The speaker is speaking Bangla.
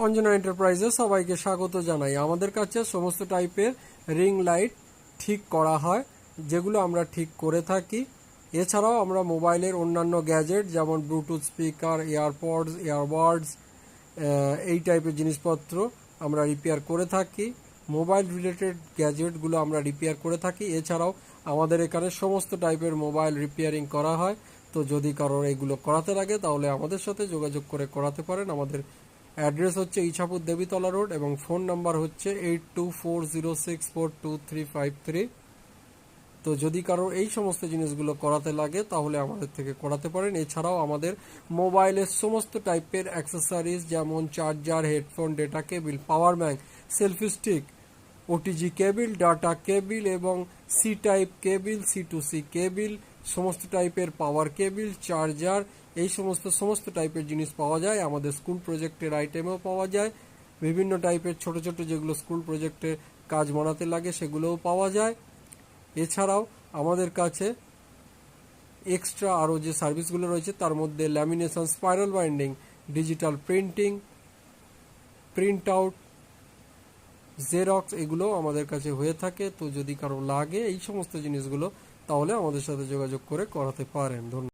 অঞ্জনা এন্টারপ্রাইজে সবাইকে স্বাগত জানাই। আমাদের কাছে সমস্ত টাইপের রিং লাইট ঠিক করা হয়, যেগুলো আমরা ঠিক করে থাকি। এছাড়াও আমরা মোবাইলের অন্যান্য গ্যাজেট যেমন ব্লুটুথ স্পিকার, এয়ারপডস, ইয়ারবাডস, এই টাইপের জিনিসপত্র আমরা রিপেয়ার করে থাকি। মোবাইল রিলেটেড গ্যাজেটগুলো আমরা রিপেয়ার করে থাকি। এছাড়াও আমাদের এখানে সমস্ত টাইপের মোবাইল রিপেয়ারিং করা হয়। তো যদি কারোর এগুলো করাতে লাগে তাহলে আমাদের সাথে যোগাযোগ করে করাতে পারেন। আমাদের অ্যাড্রেস হচ্ছে ইছাপুর দেবীতলা রোড এবং ফোন নাম্বার হচ্ছে 8240642353। তো যদি কারোর এই সমস্ত জিনিসগুলো করাতে লাগে তাহলে আমাদের থেকে করাতে পারেন। এছাড়াও আমাদের মোবাইলের সমস্ত টাইপের অ্যাক্সেসরিজ যেমন charger, headphone, data cable, power bank, selfie stick, OTG cable, data cable এবং C type cable, C2C cable, সমস্ত টাইপের পাওয়ার কেবিল, চার্জার, এই সমস্ত টাইপের জিনিস পাওয়া যায়। আমাদের স্কুল প্রজেক্টের আইটেমও পাওয়া যায়। বিভিন্ন টাইপের ছোট ছোট যেগুলো স্কুল প্রজেক্টে কাজ বানাতে লাগে সেগুলোও পাওয়া যায়। এছাড়াও আমাদের কাছে এক্সট্রা আরও যে সার্ভিসগুলো রয়েছে তার মধ্যে lamination, spiral binding, digital printing, print out, xerox, এগুলো আমাদের কাছে হয়ে থাকে। তো যদি কারো লাগে এই সমস্ত জিনিসগুলো তাহলে আমাদের সাথে যোগাযোগ করে করাতে পারেন। ধন্যবাদ।